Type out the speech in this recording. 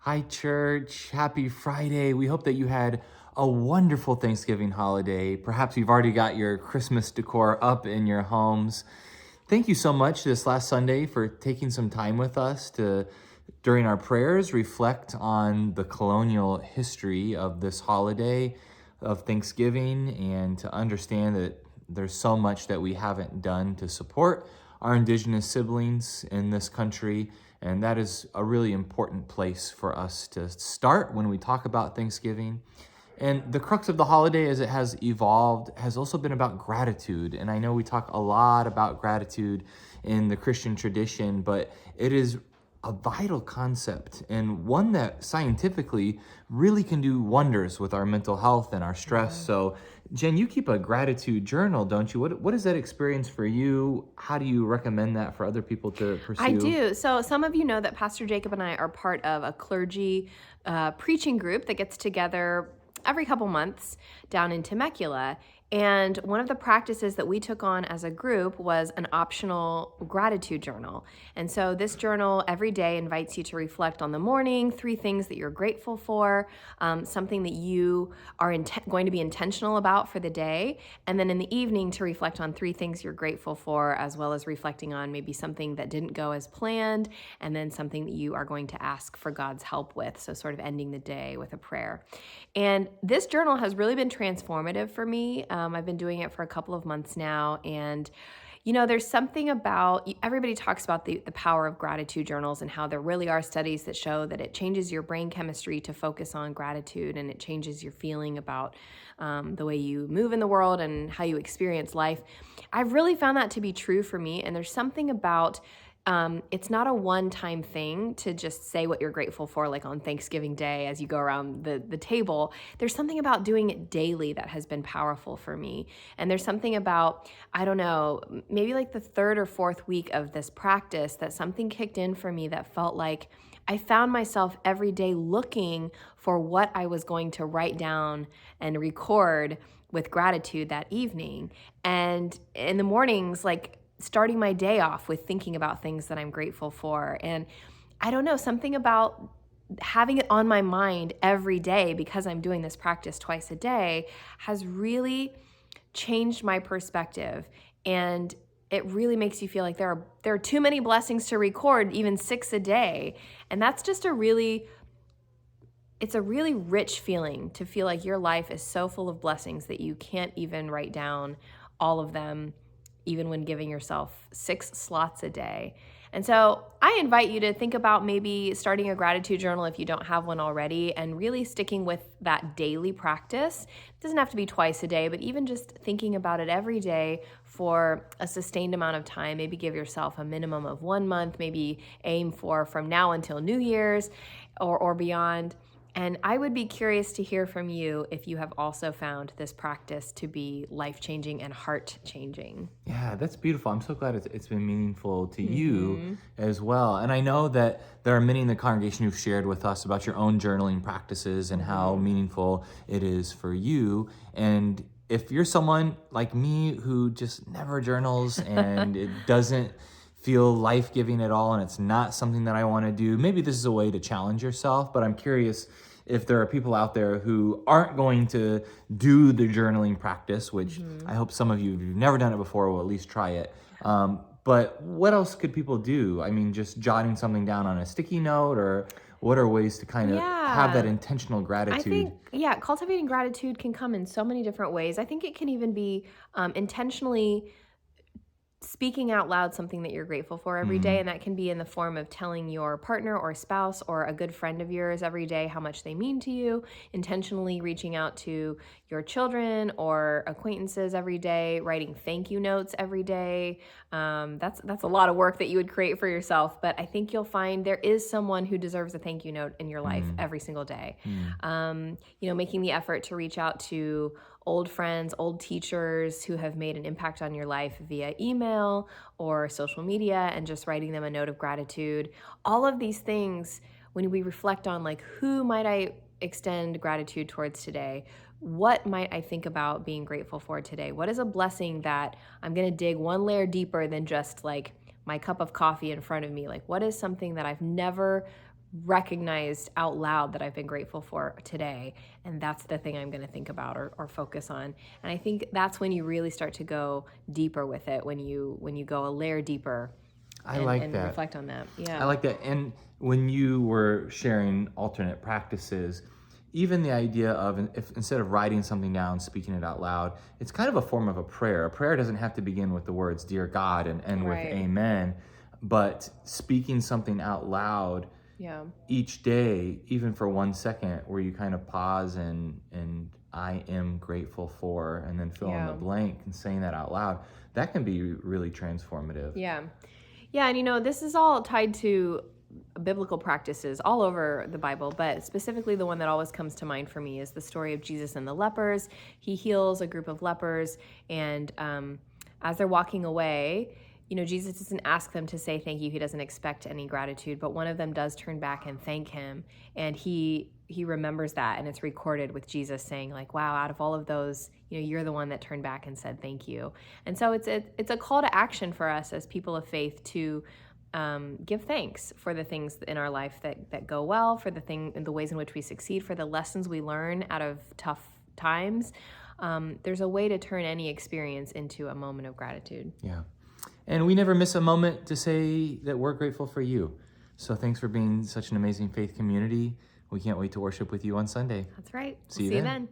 Hi, church. Happy Friday. We hope that you had a wonderful Thanksgiving holiday. Perhaps you've already got your Christmas decor up in your homes. Thank you so much this last Sunday for taking some time with us to, during our prayers, reflect on the colonial history of this holiday of Thanksgiving and to understand that there's so much that we haven't done to support our Indigenous siblings in this country. And that is a really important place for us to start when we talk about Thanksgiving. And the crux of the holiday as it has evolved has also been about gratitude. And I know we talk a lot about gratitude in the Christian tradition, but it is a vital concept and one that scientifically really can do wonders with our mental health and our stress. So, Jen, you keep a gratitude journal, don't you? What is that experience for you? How do you recommend that for other people to I pursue? do. So some of you know that Pastor Jacob and I are part of a clergy preaching group that gets together every couple months down in Temecula. And one of the practices that we took on as a group was an optional gratitude journal. And so this journal every day invites you to reflect on the morning, 3 things that you're grateful for, something that you are going to be intentional about for the day, and then in the evening to reflect on 3 things you're grateful for, as well as reflecting on maybe something that didn't go as planned, and then something that you are going to ask for God's help with. So sort of ending the day with a prayer. And this journal has really been transformative for me. I've been doing it for a couple of months now. And, there's something about, everybody talks about the power of gratitude journals and how there really are studies that show that it changes your brain chemistry to focus on gratitude, and it changes your feeling about the way you move in the world and how you experience life. I've really found that to be true for me. And there's something about it's not a one-time thing to just say what you're grateful for, like on Thanksgiving Day as you go around the table. There's something about doing it daily that has been powerful for me. And there's something about, I don't know, maybe like the 3rd or 4th week of this practice that something kicked in for me that felt like I found myself every day looking for what I was going to write down and record with gratitude that evening. And in the mornings, like, starting my day off with thinking about things that I'm grateful for. And I don't know, something about having it on my mind every day because I'm doing this practice twice a day has really changed my perspective. And it really makes you feel like there are too many blessings to record, even 6 a day. And that's just it's a really rich feeling to feel like your life is so full of blessings that you can't even write down all of them, even when giving yourself 6 slots a day. And so I invite you to think about maybe starting a gratitude journal if you don't have one already, and really sticking with that daily practice. It doesn't have to be twice a day, but even just thinking about it every day for a sustained amount of time. Maybe give yourself a minimum of 1 month, maybe aim for from now until New Year's or beyond. And I would be curious to hear from you if you have also found this practice to be life-changing and heart-changing. Yeah, that's beautiful. I'm so glad it's been meaningful to you Mm-hmm. as well. And I know that there are many in the congregation who've shared with us about your own journaling practices and how Mm-hmm. meaningful it is for you. And if you're someone like me who just never journals and it doesn't feel life-giving at all and it's not something that I want to do, maybe this is a way to challenge yourself. But I'm curious if there are people out there who aren't going to do the journaling practice, which Mm-hmm. I hope some of you, if you've never done it before, will at least try it. But what else could people do? I mean, just jotting something down on a sticky note, or what are ways to kind of have that Yeah. intentional I gratitude? think, yeah, cultivating gratitude can come in so many different ways. I think it can even be intentionally speaking out loud something that you're grateful for every day. Mm, And that can be in the form of telling your partner or spouse or a good friend of yours every day how much they mean to you, intentionally reaching out to your children or acquaintances every day, writing thank you notes every day. That's a lot of work that you would create for yourself, but I think you'll find there is someone who deserves a thank you note in your life mm, every single day. mm. Making the effort to reach out to old friends, old teachers who have made an impact on your life via email or social media, and just writing them a note of gratitude. All of these things, when we reflect on, like, who might I extend gratitude towards today? What might I think about being grateful for today? What is a blessing that I'm going to dig one layer deeper than just like my cup of coffee in front of me? Like, what is something that I've never recognized out loud that I've been grateful for today, and that's the thing I'm going to think about or focus on. And I think that's when you really start to go deeper with it, when you go a layer deeper I like and that. reflect on that. I Yeah. like that. And when you were sharing alternate practices, even the idea of, if instead of writing something down, speaking it out loud, it's kind of a form of a prayer. A prayer doesn't have to begin with the words, "Dear God," and end with Right. "Amen," but speaking something out loud Yeah. each day, even for 1 second, where you kind of pause and I am grateful for, and then fill in the Yeah. blank and saying that out loud, that can be really transformative. Yeah. Yeah, and this is all tied to biblical practices all over the Bible, but specifically the one that always comes to mind for me is the story of Jesus and the lepers. He heals a group of lepers, and as they're walking away, Jesus doesn't ask them to say thank you. He doesn't expect any gratitude, but one of them does turn back and thank him, and he remembers that, and it's recorded with Jesus saying, like, wow, out of all of those, you're the one that turned back and said thank you. And so it's a call to action for us as people of faith to give thanks for the things in our life that go well, for the ways in which we succeed, for the lessons we learn out of tough times. There's a way to turn any experience into a moment of gratitude. Yeah. And we never miss a moment to say that we're grateful for you. So thanks for being such an amazing faith community. We can't wait to worship with you on Sunday. That's right. See We'll you see you then. then.